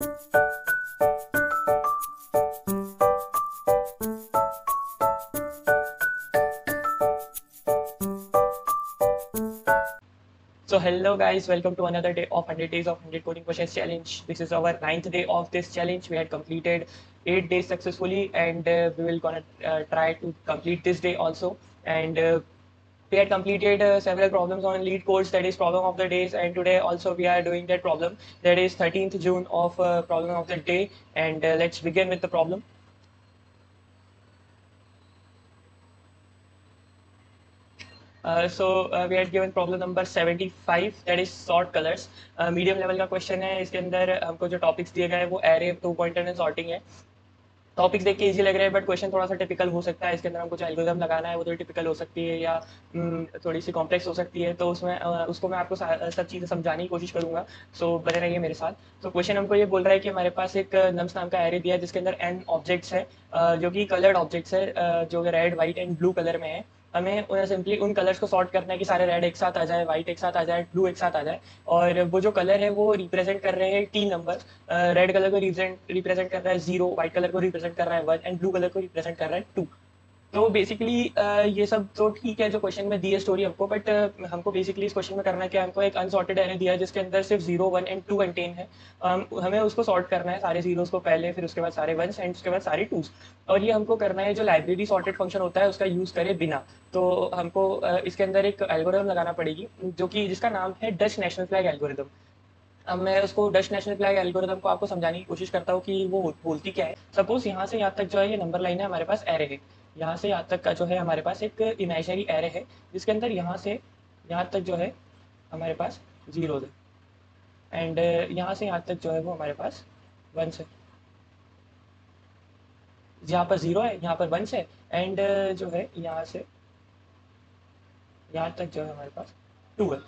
So hello guys, welcome to another day of 100 days of 100 coding questions challenge. This is our ninth day of this challenge. We had completed 8 days successfully, and we will gonna try to complete this day also. And we had completed several problems on lead codes, that is problem of the days, and today also we are doing that problem, that is 13th June of problem of the day. And let's begin with the problem. We had given problem number 75, that is sort colours. Medium level का question है। इसके अंदर हमको जो topics दिए गए हैं वो array, two pointer and sorting है। टॉपिक्स देख के इजी लग रहे हैं, बट क्वेश्चन थोड़ा सा टिपिकल हो सकता है। इसके अंदर हमको जो एल्गोरिथम लगाना है वो थोड़ी टिपिकल हो सकती है, या थोड़ी सी कॉम्प्लेक्स हो सकती है। तो उसमें उसको मैं आपको सब चीज़ें समझाने की कोशिश करूंगा। सो बने रहिए मेरे साथ। तो क्वेश्चन हमको ये बोल रहा है कि हमारे पास एक नम्स नाम का एरे दिया है जिसके अंदर एन ऑब्जेक्ट्स है, जो कि कलर्ड ऑब्जेक्ट्स है, जो red, white and blue colour में है। हमें उन्हें सिंपली उन कलर्स को सॉर्ट करना है कि सारे रेड एक साथ आ जाए, वाइट एक साथ आ जाए, ब्लू एक साथ आ जाए। और वो जो कलर है वो रिप्रेजेंट कर रहे हैं टी नंबर। रेड कलर को रिप्रेजेंट कर रहा है 0, व्हाइट कलर को रिप्रेजेंट कर रहा है 1 एंड ब्लू कलर को रिप्रेजेंट कर रहा है 2। तो बेसिकली ये सब तो ठीक है जो क्वेश्चन में दी है स्टोरी हमको, बट हमको बेसिकली इस क्वेश्चन में करना है कि हमको एक अनसॉर्टेड एरे दिया है जिसके अंदर सिर्फ 0, 1 एंड 2 कंटेन है। हमें उसको सॉर्ट करना है, सारे जीरोस को पहले, फिर उसके बाद सारे वंस एंड उसके बाद सारे टूस। और ये हमको करना है जो लाइब्रेरी सॉर्टेड फंक्शन होता है उसका यूज करे बिना। तो हमको इसके अंदर एक एल्गोरिथम लगाना पड़ेगी जो कि जिसका नाम है डच नेशनल फ्लैग एल्गोरिथम। अब मैं उसको डच नेशनल फ्लैग एल्गोरिथम को आपको समझाने की कोशिश करता हूँ कि वो बोलती क्या है। सपोज यहाँ से यहाँ तक जो है ये नंबर लाइन है, हमारे पास एरे है। यहाँ से यहाँ तक का जो है हमारे पास एक इमेजिनरी एरे है जिसके अंदर यहाँ से यहाँ तक जो है हमारे पास जीरोज है, एंड यहाँ से यहाँ तक जो है वो हमारे पास वंस है। यहाँ पर जीरो है, यहाँ पर वंस है, एंड जो है यहाँ से यहाँ तक जो है हमारे पास टू है।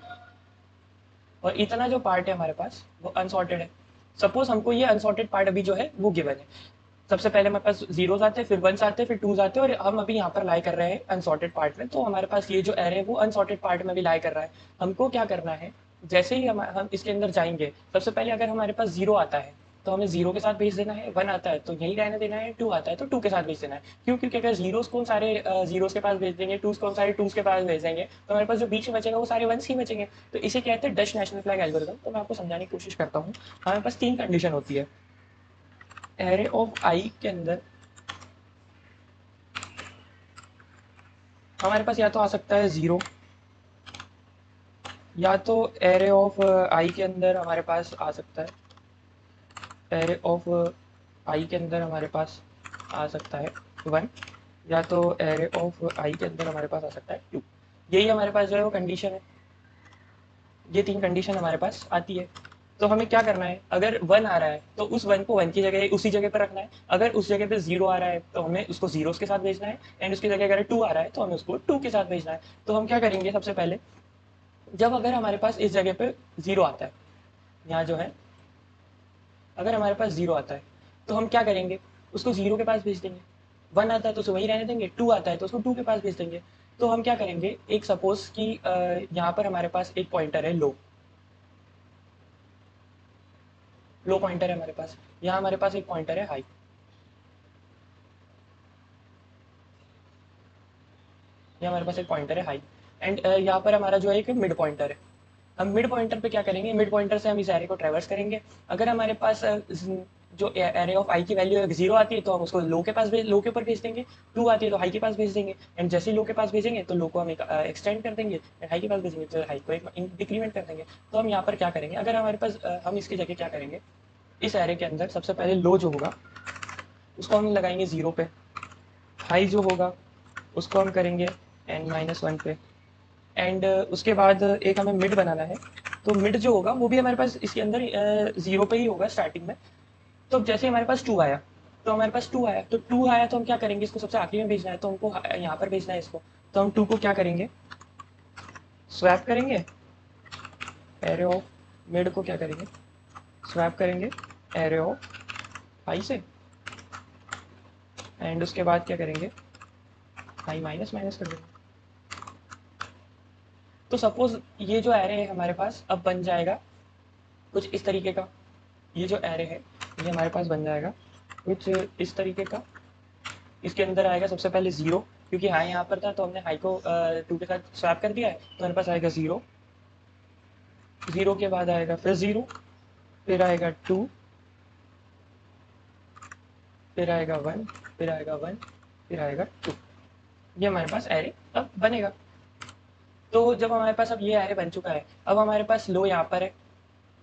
और इतना जो पार्ट है हमारे पास वो अनसॉर्टेड है। सपोज हमको ये अनसॉर्टेड पार्ट अभी जो है वो गिवन है। सबसे पहले हमारे पास जीरोस आते हैं, फिर वंस आते हैं, फिर टूज आते हैं, और हम अभी यहाँ पर लाई कर रहे हैं अनसॉर्टेड पार्ट में। तो हमारे पास ये जो एरे है वो अनसॉर्टेड पार्ट में भी लाई कर रहा है। हमको क्या करना है, जैसे ही हम इसके अंदर जाएंगे, सबसे पहले अगर हमारे पास जीरो आता है तो हमें जीरो के साथ भेज देना है, वन आता है तो यही रहने देना है, टू आता है तो टू के साथ भेज देना है। क्यों? क्योंकि अगर जीरोस को सारे जीरोस के पास भेज देंगे, टूज को सारे टूज के पास भेज देंगे, तो हमारे पास जो बीच में बचेगा वो सारे वंस ही बचेंगे। तो इसे कहते हैं डच नेशनल फ्लैग एल्गोरिथम। तो मैं आपको समझाने की कोशिश करता हूँ। हमारे पास तीन कंडीशन होती है एरे ऑफ आई के अंदर। हमारे पास या तो आ सकता है जीरो, या तो एरे ऑफ आई के अंदर हमारे पास आ सकता है, एरे ऑफ आई के अंदर हमारे पास आ सकता है वन, या तो एरे ऑफ आई के अंदर हमारे पास आ सकता है टू। यही हमारे पास जो है वो कंडीशन है। ये तीन कंडीशन हमारे पास आती है। तो हमें क्या करना है, अगर वन आ रहा है तो उस वन को वन की जगह उसी जगह पर रखना है। अगर उस जगह पे जीरो आ रहा है तो हमें उसको जीरो के साथ भेजना है, एंड उसकी जगह अगर टू आ रहा है तो हमें उसको टू के साथ भेजना है। तो हम क्या करेंगे, सबसे पहले जब अगर हमारे पास इस जगह पे जीरो आता है, यहाँ जो है अगर हमारे पास जीरो आता है तो हम क्या करेंगे, उसको जीरो के पास भेज देंगे। वन आता है तो उसे वही रहने देंगे, टू आता है तो उसको टू के पास भेज देंगे। तो हम क्या करेंगे, एक सपोज कि यहाँ पर हमारे पास एक पॉइंटर है लो, लो पॉइंटर है हमारे पास। यहाँ हमारे पास एक पॉइंटर है हाई, यहाँ हमारे पास एक पॉइंटर है हाई, एंड यहाँ पर हमारा जो है एक मिड पॉइंटर है। हम मिड पॉइंटर पे क्या करेंगे, मिड पॉइंटर से हम इस एरे को ट्रेवर्स करेंगे। अगर हमारे पास जो एरे ऑफ आई की वैल्यू जीरो आती है तो हम उसको लो के पास लो के ऊपर भेज देंगे। टू आती है तो हाई के पास भेज देंगे, एंड जैसे ही लो के पास भेजेंगे तो लो को हम एक्सटेंड कर देंगे, एंड हाई के पास भेजेंगे तो हाई को एक डिक्रीमेंट कर देंगे। तो हम यहाँ पर क्या करेंगे, अगर हमारे पास हम इसकी जगह क्या करेंगे, इस एरे के अंदर सबसे पहले लो जो होगा उसको हम लगाएंगे जीरो पे, हाई जो होगा उसको हम करेंगे एन माइनस वन पे, एंड उसके बाद एक हमें मिड बनाना है। तो मिड जो होगा वो भी हमारे पास इसके अंदर जीरो पे ही होगा स्टार्टिंग में। तो जैसे हमारे पास टू आया, तो हमारे पास टू आया, तो टू आया तो हम क्या करेंगे, इसको सबसे आखिरी में भेजना है तो हमको यहाँ पर भेजना है इसको। तो हम टू को क्या करेंगे, स्वैप करेंगे एरे ऑफ मिड को, क्या करेंगे स्वैप करेंगे एरे ऑफ हाई से, एंड उसके बाद क्या करेंगे, हाई माइनस माइनस कर देंगे। तो सपोज ये जो एरे है हमारे पास अब बन जाएगा कुछ इस तरीके का। ये जो एरे है ये हमारे पास बन जाएगा कुछ इस तरीके का। इसके अंदर आएगा सबसे पहले जीरो, क्योंकि हाई यहाँ पर था तो हमने हाई को टू के साथ स्वैप कर दिया है, तो हमारे पास आएगा जीरो। जीरो के बाद आएगा फिर जीरो, फिर आएगा टू, फिर आएगा वन, फिर आएगा वन, फिर आएगा टू। ये हमारे पास एरे अब बनेगा। तो जब हमारे पास अब ये एरे बन चुका है, अब हमारे पास लो यहाँ पर है,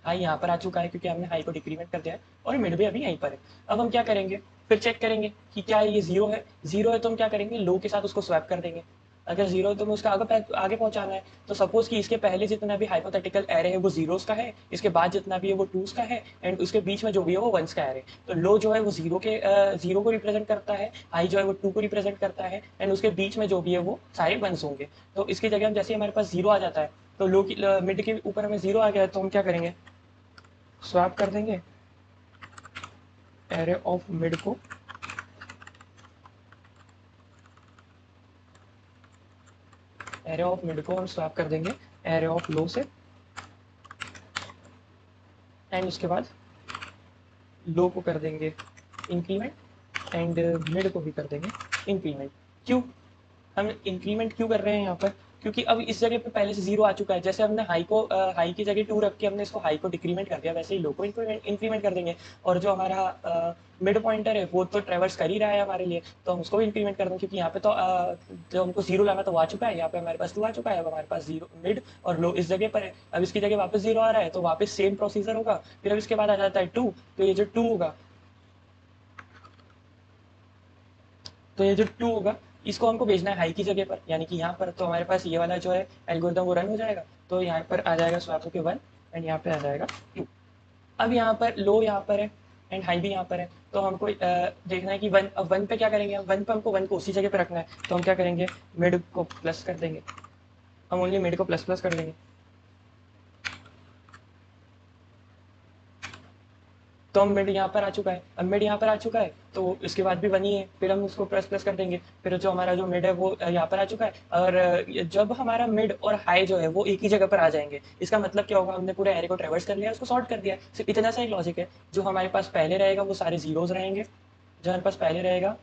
हाई यहाँ पर आ चुका है क्योंकि हमने हाई को डिक्रीमेंट कर दिया है, और मिड भी अभी यहीं पर है। अब हम क्या करेंगे, फिर चेक करेंगे कि क्या ये जीरो है। जीरो है तो हम क्या करेंगे, लो के साथ उसको स्वैप कर देंगे। अगर जीरो है तो हमें उसका आगे पहुंचाना है। तो सपोज कि इसके पहले जितना भी हाइपोथेटिकल एरे है वो जीरोस का है, इसके बाद जितना भी है वो टूस का है, एंड उसके बीच में जो भी है वो वंस का एरे। तो लो जो है वो जीरो को रिप्रेजेंट करता है, हाई जो है वो टू को रिप्रेजेंट करता है, एंड उसके बीच में जो भी है वो सारे वंस होंगे। तो इसकी जगह हम जैसे हमारे पास जीरो आ जाता है, तो लो की मिड के ऊपर हमें जीरो आ गया है, तो हम क्या करेंगे, स्वैप कर देंगे एरे ऑफ मिड को हम स्वैप कर देंगे एरे ऑफ लो से, एंड उसके बाद लो को कर देंगे इंक्रीमेंट, एंड मिड को भी कर देंगे इंक्रीमेंट। क्यों हम इंक्रीमेंट क्यों कर रहे हैं यहाँ पर, क्योंकि अब इस जगह पे पहले से जीरो आ चुका है। जैसे हमने हाई की जगह टू रख के हमने इसको हाई को डिक्रीमेंट कर दिया, वैसे ही लो को इंक्रीमेंट कर देंगे। और जो हमारा मिड पॉइंटर है वो तो ट्रेवर्स कर ही रहा है हमारे लिए, तो हम उसको भी इंक्रीमेंट कर देंगे, क्योंकि यहाँ पे तो जो हमको जीरो लाना तो वो आ चुका है, यहाँ पे हमारे पास टू आ चुका है। अब हमारे पास जीरो मिड और लो इस जगह पर है, अब इसकी जगह वापस जीरो आ रहा है, तो वापस सेम प्रोसीजर होगा। फिर अब इसके बाद आ जाता है टू, तो ये जो टू होगा, इसको हमको भेजना है हाई की जगह पर, यानी कि यहाँ पर। तो हमारे पास ये वाला जो है एल्गोरिथम वो रन हो जाएगा, तो यहाँ पर आ जाएगा स्वैप होके वन, एंड यहाँ पे आ जाएगा टू। अब यहाँ पर लो यहाँ पर है, एंड हाई भी यहाँ पर है, तो हमको देखना है कि वन, अब वन पे क्या करेंगे, हम वन पे हमको वन को उसी जगह पे रखना है, तो हम क्या करेंगे, मिड को प्लस कर देंगे। हम ओनली मिड को प्लस प्लस कर देंगे, तो हम मिड यहाँ पर आ चुका है। अब मिड यहाँ पर आ चुका है तो इसके बाद भी बनी है, फिर हम उसको प्लस प्लस कर देंगे। फिर जो हमारा जो मिड है वो यहाँ पर आ चुका है, और जब हमारा मिड और हाई जो है वो एक ही जगह पर आ जाएंगे, इसका मतलब क्या होगा, हमने पूरे एरे को ट्रेवर्स कर लिया, उसको सॉर्ट कर दिया। सिर्फ इतना सा एक लॉजिक है। जो हमारे पास पहले रहेगा वो सारे जीरोज रहेंगे, जो हमारे पास पहले रहेगा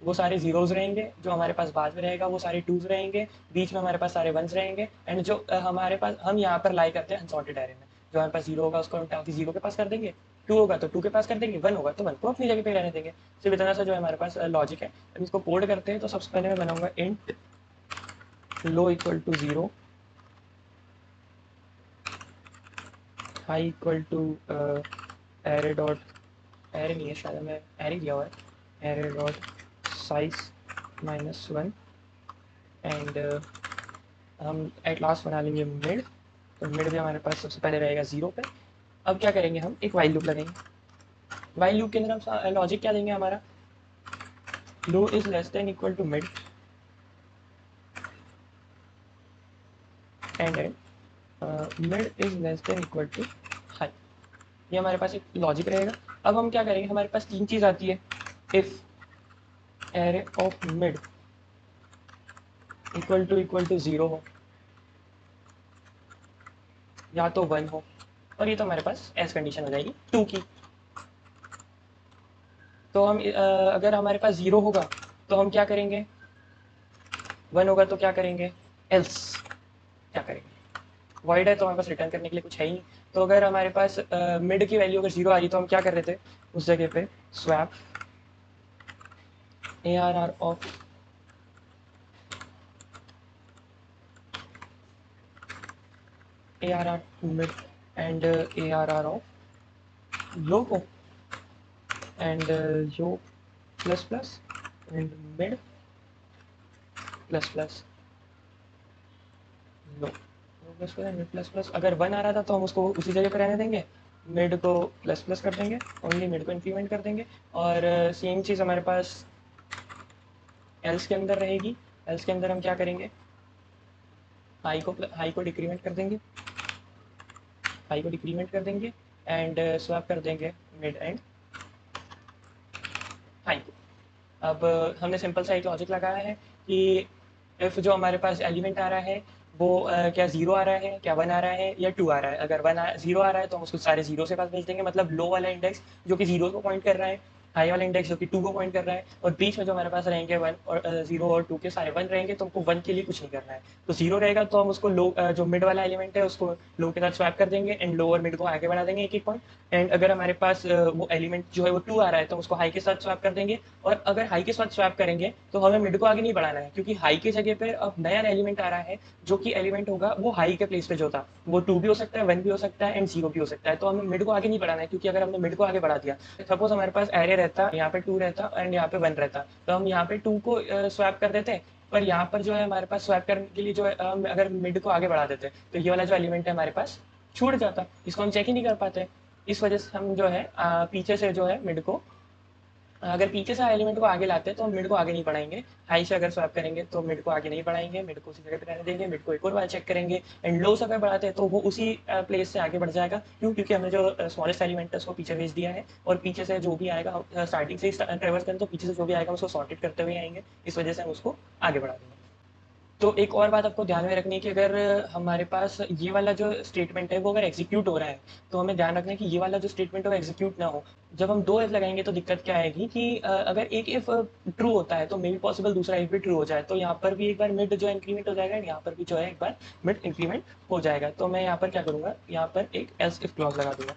वो सारे जीरोज रहेंगे, जो हमारे पास बाद में रहेगा वो सारे टूज रहेंगे, बीच में हमारे पास सारे वंस रहेंगे, एंड जो हमारे पास हम यहाँ पर लाई करते हैं अनसॉर्टेड एरे में। जो हमारे पास जीरो होगा उसको हम टाँकी जीरो के पास कर देंगे, टू होगा तो टू के पास कर देंगे, वन होगा तो वन को अपनी जगह पे रहने देंगे। सिर्फ इतना सा जो है हमारे पास लॉजिक है। अब इसको कोड करते हैं, तो सबसे पहले मैं बनाऊंगा int low equal to zero, high equal to array dot, array नहीं है शायद, मैं एरे दिया हुआ है, array dot size minus one, and हम एट लास्ट बना लेंगे मिड। तो मिड भी हमारे पास सबसे पहले रहेगा जीरो पे। अब क्या करेंगे, हम एक वाइल लूप लगाएंगे। वाइल लूप के अंदर हम लॉजिक क्या देंगे, हमारा low is less than equal to mid, and mid is less than equal to high. ये हमारे पास एक लॉजिक रहेगा। अब हम क्या करेंगे, हमारे पास तीन चीज़ आती है, if array of mid equal to zero हो, या तो वन हो, और ये तो हमारे पास एस कंडीशन हो जाएगी टू की। तो हम अगर हमारे पास जीरो होगा तो हम क्या करेंगे, वन होगा तो क्या करेंगे, एल्स क्या करेंगे, वॉइड है तो हमारे पास रिटर्न करने के लिए कुछ है ही नहीं। तो अगर हमारे पास मिड की वैल्यू अगर जीरो आ रही तो हम क्या कर रहे थे, उस जगह पे swap A R R of A R R mid, and A R R of low को, and yo plus plus, and mid plus plus low, plus plus mid plus plus. अगर वन आ रहा था तो हम उसको उसी जगह पर रहने देंगे, मिड को प्लस प्लस कर देंगे, ओनली मिड को इंक्रीमेंट कर देंगे। और सेम चीज़ हमारे पास एल्स के अंदर रहेगी। एल्स के अंदर हम क्या करेंगे, हाई को डिक्रीमेंट कर देंगे, हाई को डिक्रीमेंट कर देंगे, एंड स्वैप कर देंगे मिड एंड हाई को। अब हमने सिंपल सा एक लॉजिक लगाया है कि इफ़ जो हमारे पास एलिमेंट आ रहा है वो क्या 0 आ रहा है, क्या 1 आ रहा है या 2 आ रहा है। अगर 0 आ रहा है तो हम उसको सारे 0 से पास भेज देंगे, मतलब लो वाला इंडेक्स जो कि 0 को पॉइंट कर रहा है, हाई वाला इंडेक्स जो कि 2 को पॉइंट कर रहा है, और बीच में जो हमारे पास रहेंगे 1 और 0 और 2 के सारे 1 रहेंगे, तो हमको 1 के लिए कुछ नहीं करना है। तो 0 रहेगा तो हम उसको लो जो मिड वाला एलिमेंट है उसको लो के साथ स्वैप कर देंगे एंड लो और मिड को आगे बढ़ा देंगे एक एक पॉइंट। एंड अगर हमारे पास वो एलिमेंट जो है वो 2 आ रहा है तो उसको हाई के साथ स्वैप कर देंगे, और अगर हाई के साथ स्वैप करेंगे तो हमें मिड को आगे नहीं बढ़ाना है, क्योंकि हाई की जगह पे अब नया एलिमेंट आ रहा है जो कि एलिमेंट होगा वो हाई के प्लेस पे जो था, वो 2 भी हो सकता है, 1 भी हो सकता है एंड 0 भी हो सकता है। तो हमें मिड को आगे नहीं बढ़ाना है, क्योंकि अगर हमने मिड को आगे बढ़ा दिया, सपोज हमारे पास एरे रहता, यहाँ पे 2 रहता एंड यहाँ पे 1 रहता, तो हम यहाँ पे 2 को स्वैप कर देते, पर यहाँ पर जो है हमारे पास स्वैप करने के लिए जो है अगर मिड को आगे बढ़ा देते तो ये वाला जो एलिमेंट है हमारे पास छूट जाता, इसको हम चेक ही नहीं कर पाते। इस वजह से हम जो है पीछे से जो है मिड को, अगर पीछे से एलिमेंट को आगे लाते हैं तो हम मिड को आगे नहीं बढ़ाएंगे। हाई से अगर स्वैप करेंगे तो मिड को आगे नहीं बढ़ाएंगे, मिड को उसी जगह पे रहने देंगे, मिड को एक और बार चेक करेंगे एंड लो से अगर बढ़ाते हैं तो वो उसी प्लेस से आगे बढ़ जाएगा। क्यों? क्योंकि हमने जो स्मॉलेस्ट एलिमेंट है उसको पीछे भेज दिया है, और पीछे से जो भी आएगा स्टार्टिंग से ट्रेवर्स करें तो पीछे से जो भी आएगा उसको सॉर्टेड करते हुए आएंगे, इस वजह से हम उसको आगे बढ़ा देंगे। तो एक और बात आपको ध्यान में रखनी है कि अगर हमारे पास ये वाला जो स्टेटमेंट है वो अगर एग्जीक्यूट हो रहा है, तो हमें ध्यान रखना है कि ये वाला जो स्टेटमेंट है वो एग्जीक्यूट ना हो। जब हम दो इफ लगाएंगे तो दिक्कत क्या आएगी कि अगर एक इफ ट्रू होता है तो मे बी पॉसिबल दूसरा इफ भी ट्रू हो जाए, तो यहाँ पर भी एक बार मिड जो इंक्रीमेंट हो जाएगा, यहाँ पर भी जो है एक बार मिड इंक्रीमेंट हो जाएगा। तो मैं यहाँ पर क्या करूँगा, यहाँ पर एक एल्स इफ क्लॉज लगा दूंगा।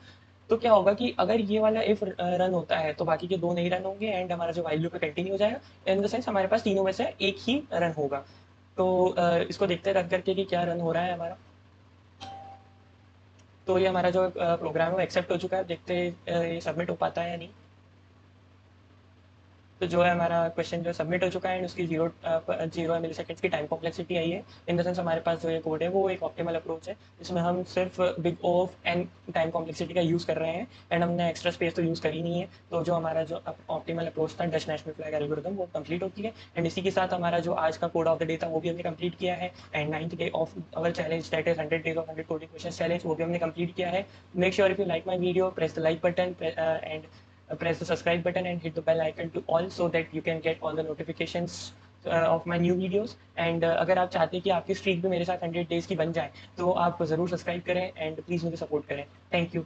तो क्या होगा कि अगर ये वाला इफ रन होता है तो बाकी के दो नहीं रन होंगे एंड हमारा जो वाइल लूप है कंटिन्यू हो जाएगा। इन द सेंस हमारे पास तीनों में से एक ही रन होगा। तो इसको देखते रन करके कि क्या रन हो रहा है हमारा। तो ये हमारा जो प्रोग्राम है वो एक्सेप्ट हो चुका है, देखते ये सबमिट हो पाता है या नहीं। तो जो है हमारा क्वेश्चन जो सबमिट हो चुका है एंड उसकी 0 मिली सेकेंड्स की टाइम कॉम्प्लेक्सिटी आई है। इन द सेंस हमारे पास जो ये कोड है वो एक ऑप्टिमल अप्रोच है, इसमें हम सिर्फ big O of N time complexity का यूज़ कर रहे हैं एंड हमने एक्स्ट्रा स्पेस तो यूज़ करी नहीं है। तो जो हमारा जो ऑप्टिमल अप्रोच था डच नेशनल फ्लैग एल्गोरिथम वो कंप्लीट होती है। एंड इसी के साथ हमारा जो आज का कोड ऑफ द डे था वो भी हमने कंप्लीट किया है। And 9th day of our challenge that is 100 days of 100 coding question challenge वो भी हमने कंप्लीट किया है। Make sure if you like my video press the like button and press the subscribe button and hit the bell icon to all so that you can get all the notifications of my new videos. And अगर आप चाहते हैं कि आपकी streak भी मेरे साथ 100 days की बन जाए तो आप ज़रूर सब्सक्राइब करें एंड प्लीज़ मुझे सपोर्ट करें। Thank you.